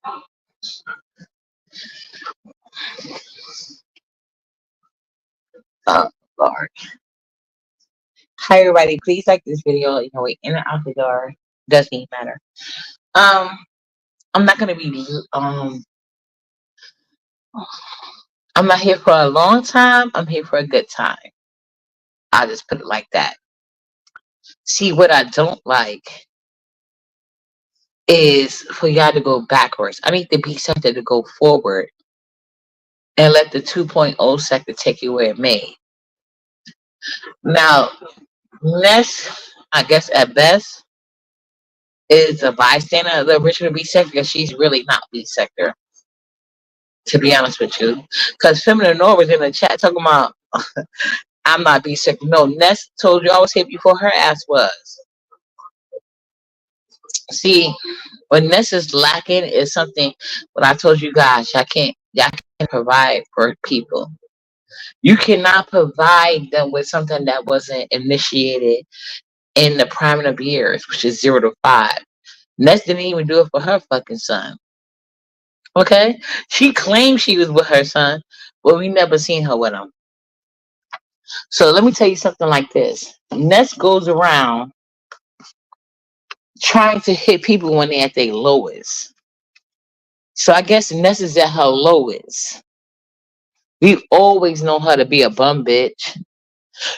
Oh, Lord. Hi, everybody. Please like this video. You know, we in and out the door. Doesn't even matter. Um, I'm not gonna be. I'm not here for a long time. I'm here for a good time. I'll just put it like that. See, what I don't like is for y'all to go backwards. I need the B sector to go forward and let the 2.0 sector take you where it may. Now, Ness, I guess at best, is a bystander of the original B sector because she's really not B sector, to be honest with you. Because Feminine Nor was in the chat talking about, I'm not B sector. No, Ness told you I was here before her ass was. See, what Ness is lacking is something, what I told you guys, y'all can't provide for people. You cannot provide them with something that wasn't initiated in the prime of years, which is 0 to 5. Ness didn't even do it for her fucking son. Okay? She claimed she was with her son, but we never seen her with him. So let me tell you something like this. Ness goes around trying to hit people when they're at their lowest. So I guess Ness is at her lowest. We've always known her to be a bum bitch.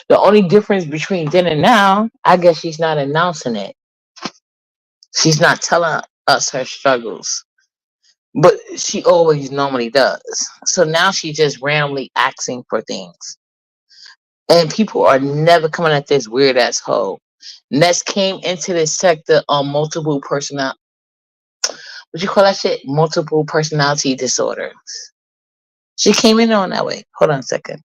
The only difference between then and now, I guess she's not announcing it. She's not telling us her struggles. But she always normally does. So now she's just randomly asking for things. And people are never coming at this weird ass hoe. Ness came into this sector on multiple personal, what you call that shit? Multiple personality disorders. She came in on that way. Hold on a second.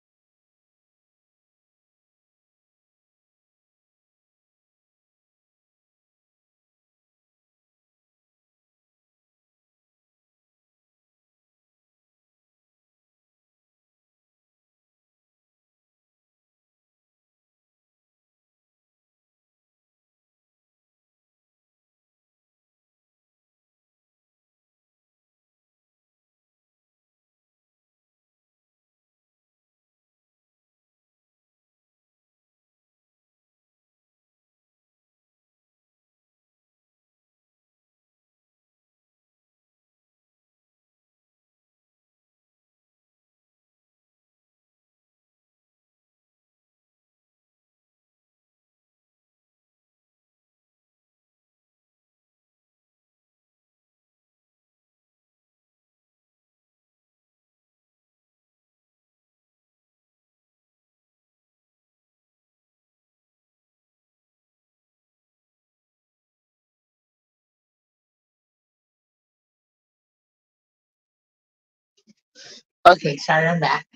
Okay, sorry, I'm back.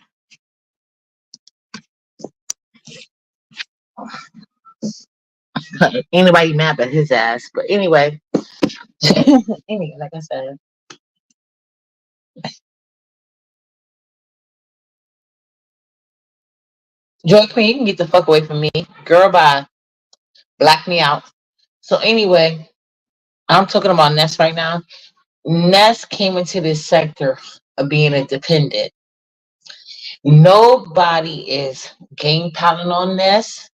Anybody mad at his ass. But anyway. Anyway, like I said. Joy Queen, you can get the fuck away from me. Girl, bye. Black me out. So anyway, I'm talking about Ness right now. Ness came into this sector of being independent. Nobody is game piling on Ness.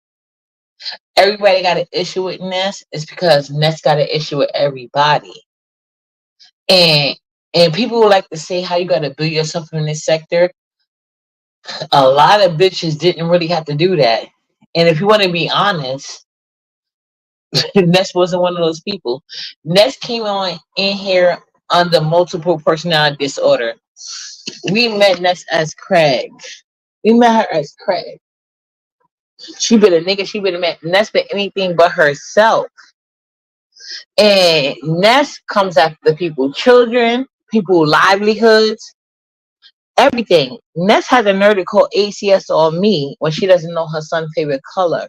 Everybody got an issue with Ness. It's because Ness got an issue with everybody. And people would like to say how you gotta build yourself in this sector. A lot of bitches didn't really have to do that. And if you want to be honest, Ness wasn't one of those people. Ness came on in here under multiple personality disorder. We met Ness as Craig. We met her as Craig. She been a nigga. She been a man. Ness been anything but herself. And Ness comes after people, children, people, livelihoods, everything. Ness had the nerve to call ACS on me when she doesn't know her son's favorite color.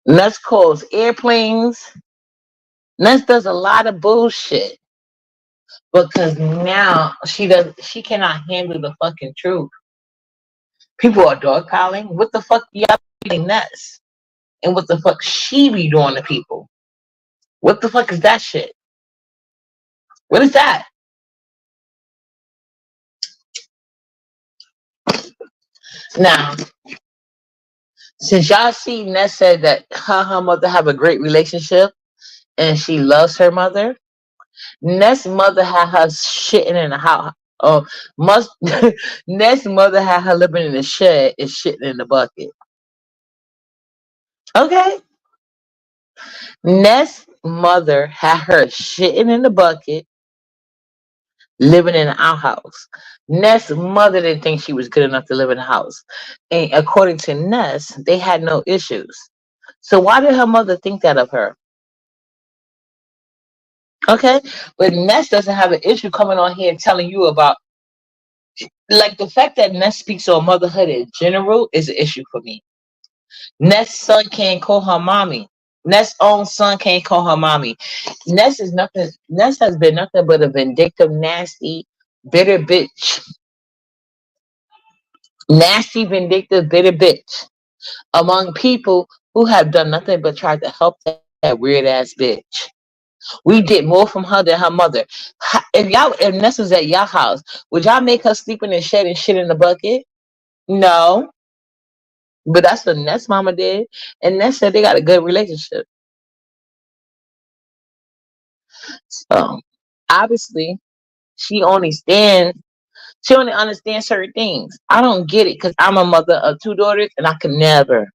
Ness calls airplanes. Ness does a lot of bullshit because now she cannot handle the fucking truth. People are dogpiling. What the fuck y'all be Ness? And what the fuck she be doing to people? What the fuck is that shit? What is that? Now, since y'all see Ness said that her mother have a great relationship and she loves her mother, Ness mother had her shitting in the house. Oh, must Ness mother had her living in the shed and shitting in the bucket. Okay, Ness mother had her shitting in the bucket, living in the outhouse. Ness mother didn't think she was good enough to live in the house, and according to Ness, they had no issues. So why did her mother think that of her? Okay, but Ness doesn't have an issue coming on here telling you about, like, the fact that Ness speaks on motherhood in general is an issue for me. Ness' son can't call her mommy. Ness' own son can't call her mommy. Ness is nothing. Ness has been nothing but a vindictive, nasty, bitter bitch. Nasty, vindictive, bitter bitch among people who have done nothing but try to help that weird ass bitch. We did more from her than her mother. If Ness was at your house, would y'all make her sleep in the shed and shit in the bucket? No, but that's what Ness mama did, and Ness said they got a good relationship. So obviously, she only stands. She only understands certain things. I don't get it because I'm a mother of two daughters, and I can never.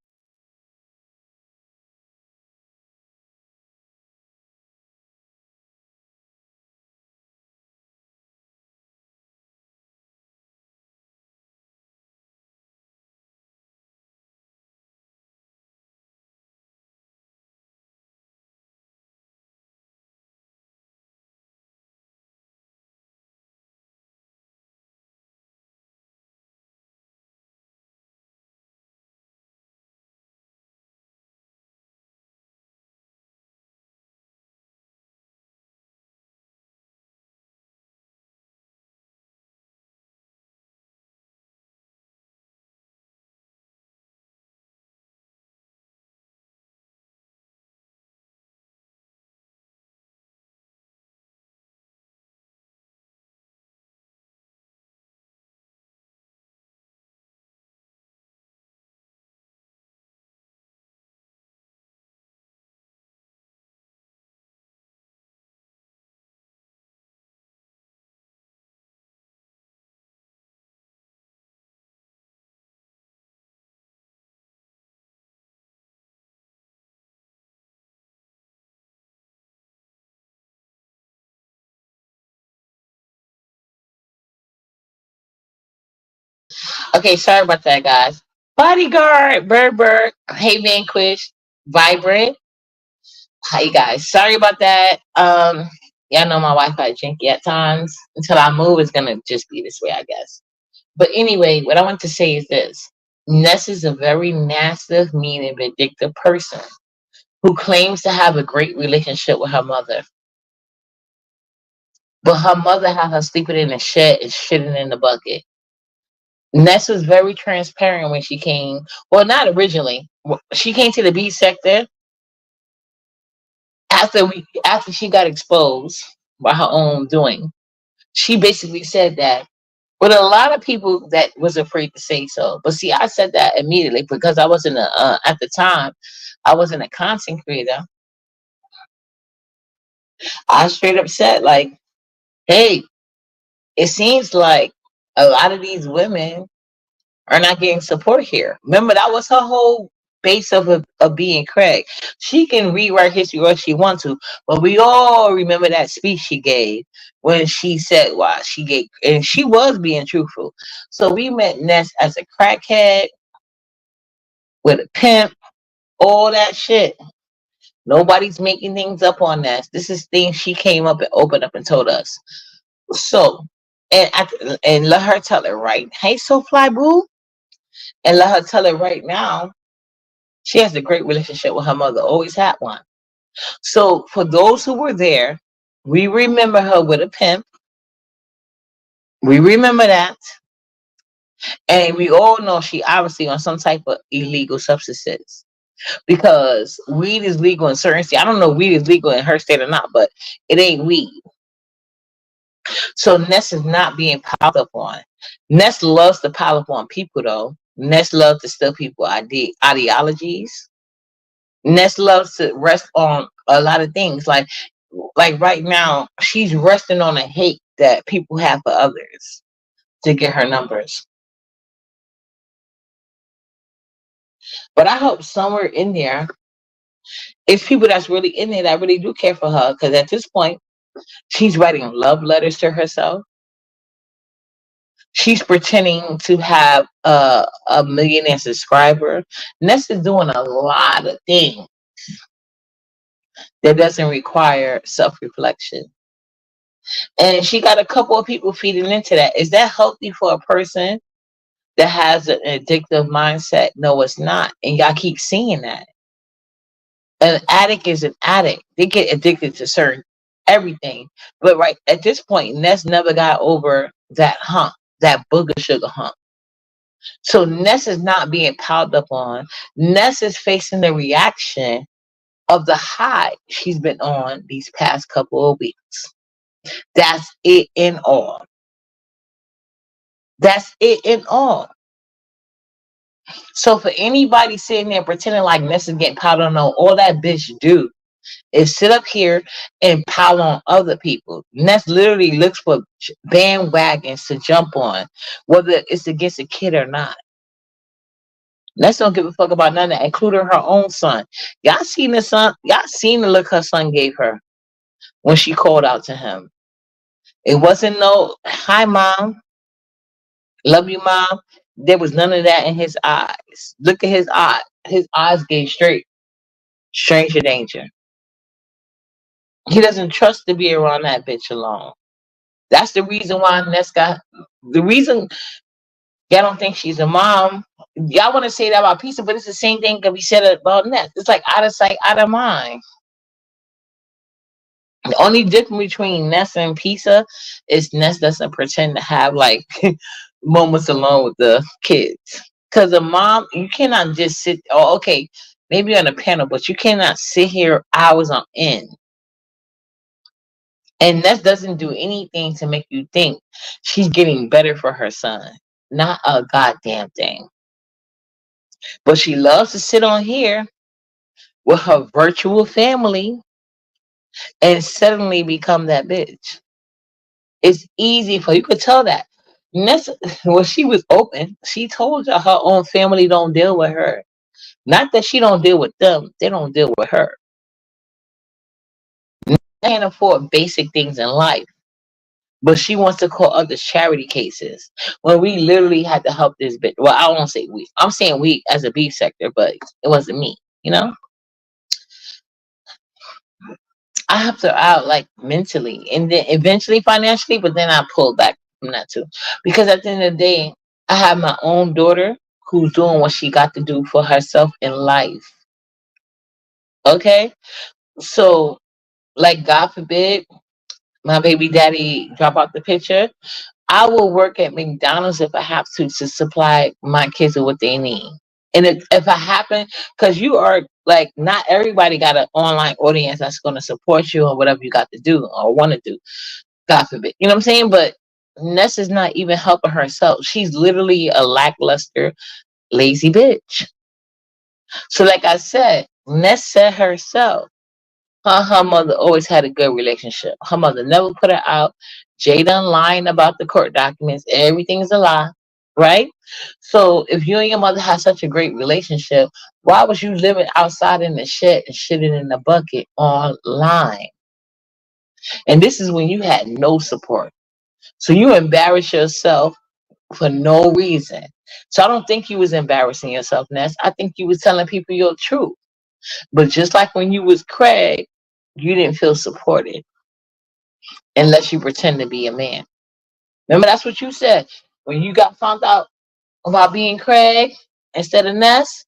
Okay, sorry about that, guys. Bodyguard, Bird, hey Vanquish, Vibrant. Hi guys. Sorry about that. Y'all know my Wi-Fi janky at times. Until I move, it's gonna just be this way, I guess. But anyway, what I want to say is this. Ness is a very nasty, mean, and vindictive person who claims to have a great relationship with her mother. But her mother had her sleeping in the shed and shitting in the bucket. Ness was very transparent when she came. Well, not originally. She came to the B sector after she got exposed by her own doing. She basically said that. But a lot of people that was afraid to say so. But see, I said that immediately because I wasn't at the time. I wasn't a content creator. I straight up said like, "Hey, it seems like a lot of these women are not getting support here." Remember, that was her whole base of being Craig. She can rewrite history what she wants to, but we all remember that speech she gave when she said why she gave, and she was being truthful. So we met Ness as a crackhead with a pimp, all that shit. Nobody's making things up on Ness. This is things she came up and opened up and told us. So, and let her tell it right. Hey, so fly boo, and let her tell it right now. She has a great relationship with her mother, always had one. So for those who were there, we remember her with a pimp. We remember that. And we all know she obviously on some type of illegal substances. Because weed is legal in certain states. I don't know if weed is legal in her state or not, but it ain't weed. So Ness is not being piled up on. Ness loves to pile up on people though. Ness loves to steal people ideologies. Ness loves to rest on a lot of things. Like right now, she's resting on a hate that people have for others to get her numbers. But I hope somewhere in there, it's people that's really in there that really do care for her. Because at this point, she's writing love letters to herself. She's pretending to have a millionaire subscriber. Ness is doing a lot of things that doesn't require self-reflection. And she got a couple of people feeding into that. Is that healthy for a person that has an addictive mindset? No, it's not. And y'all keep seeing that. An addict is an addict. They get addicted to certain everything. But right at this point, Ness never got over that hump, that booger sugar hump. So Ness is not being piled up on. Ness is facing the reaction of the high she's been on these past couple of weeks. That's it in all. That's it in all. So for anybody sitting there pretending like Ness is getting piled on, all that bitch do is sit up here and pile on other people. Ness literally looks for bandwagons to jump on, whether it's against a kid or not. Ness don't give a fuck about none of that, including her own son. Y'all seen the son? Y'all seen the look her son gave her when she called out to him. It wasn't no "Hi, mom, love you, mom." There was none of that in his eyes. Look at his eyes. His eyes gave straight stranger danger. He doesn't trust to be around that bitch alone. That's the reason why Ness got the reason y'all don't think she's a mom. Y'all want to say that about Pizza, but it's the same thing that we said about Ness. It's like out of sight, out of mind. The only difference between Ness and Pizza is Ness doesn't pretend to have like moments alone with the kids. Because a mom, you cannot just sit. Oh, okay, maybe on a panel, but you cannot sit here hours on end. And that doesn't do anything to make you think she's getting better for her son. Not a goddamn thing. But she loves to sit on here with her virtual family and suddenly become that bitch. It's easy for you could tell that. Ness, when she was open, she told you her own family don't deal with her. Not that she don't deal with them, they don't deal with her. They can't afford basic things in life. But she wants to call others charity cases when we literally had to help this bitch. Well, I won't say we. I'm saying we as a beef sector, but it wasn't me. You know, I helped her out like mentally and then eventually financially, but then I pulled back from that too. Because at the end of the day, I have my own daughter who's doing what she got to do for herself in life. Okay? So, like, God forbid, my baby daddy drop out the picture. I will work at McDonald's if I have to supply my kids with what they need. And if I happen, because you are like, not everybody got an online audience that's going to support you or whatever you got to do or want to do. God forbid. You know what I'm saying? But Ness is not even helping herself. She's literally a lackluster, lazy bitch. So, like I said, Ness said herself, her mother always had a good relationship. Her mother never put her out. Jay done lying about the court documents. Everything's a lie, right? So if you and your mother had such a great relationship, why was you living outside in the shed and shitting in the bucket online? And this is when you had no support. So you embarrass yourself for no reason. So I don't think you was embarrassing yourself, Ness. I think you was telling people your truth. But just like when you was Craig, you didn't feel supported unless you pretend to be a man. Remember, that's what you said when you got found out about being Craig instead of Ness.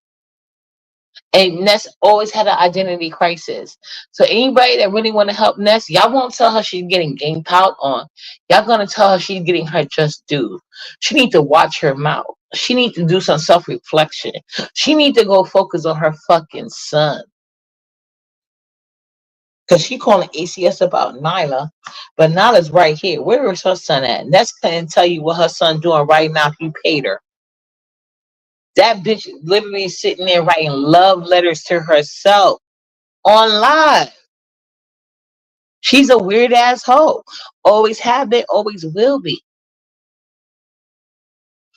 And Ness always had an identity crisis. So anybody that really want to help Ness, y'all won't tell her she's getting game piled on. Y'all gonna tell her she's getting her just due. She need to watch her mouth. She need to do some self-reflection. She need to go focus on her fucking son. Because she calling ACS about Nyla, but Nyla's right here. Where is her son at? Ness couldn't tell you what her son doing right now if you paid her. That bitch literally sitting there writing love letters to herself on live. She's a weird ass hoe. Always have been, always will be.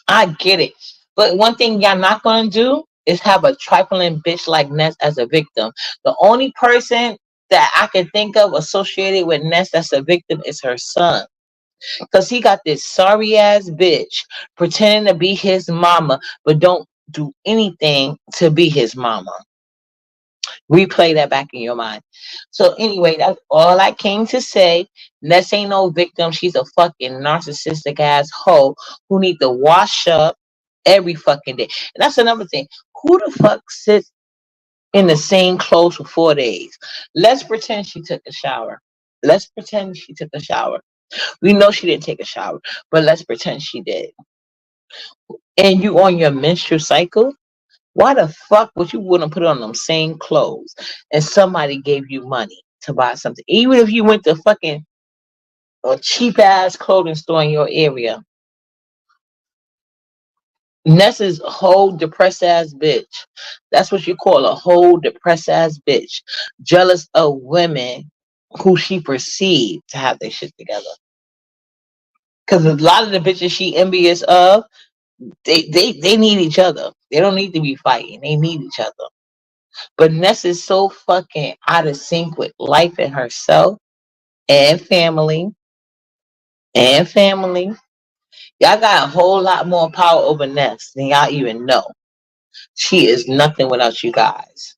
I get it. But one thing y'all not gonna do is have a trifling bitch like Ness as a victim. The only person that I can think of associated with Ness that's a victim is her son. Because he got this sorry ass bitch pretending to be his mama, but don't do anything to be his mama. Replay that back in your mind. So anyway, that's all I came to say. Ness ain't no victim. She's a fucking narcissistic ass hoe who need to wash up every fucking day. And that's another thing. Who the fuck sits in the same clothes for 4 days? Let's pretend she took a shower. Let's pretend she took a shower. We know she didn't take a shower, but let's pretend she did. And you on your menstrual cycle? Why the fuck would you wouldn't put on them same clothes and somebody gave you money to buy something? Even if you went to fucking a cheap ass clothing store in your area. Nessa's whole depressed ass bitch. That's what you call a whole depressed ass bitch. Jealous of women who she perceived to have their shit together. Because a lot of the bitches she envious of, they need each other. They don't need to be fighting. They need each other. But Ness is so fucking out of sync with life and herself and family and family. Y'all got a whole lot more power over Ness than y'all even know. She is nothing without you guys.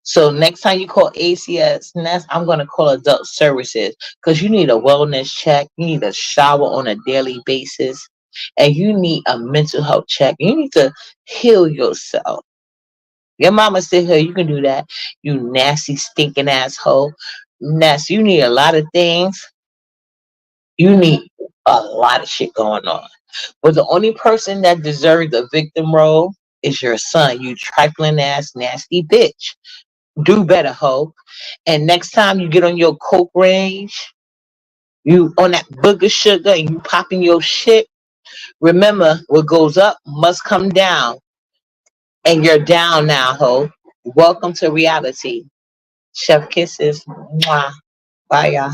So next time you call ACS Ness, I'm gonna call adult services because you need a wellness check, you need a shower on a daily basis, and you need a mental health check. You need to heal yourself. Your mama said, "Hey, you can do that. You nasty, stinking asshole." Ness, you need a lot of things. You need a lot of shit going on. But the only person that deserves the victim role is your son. You trifling ass, nasty bitch. Do better, hoe. And next time you get on your coke range, you on that booger sugar and you popping your shit, remember what goes up must come down. And you're down now, hoe. Welcome to reality. Chef kisses. Mwah. Bye, y'all.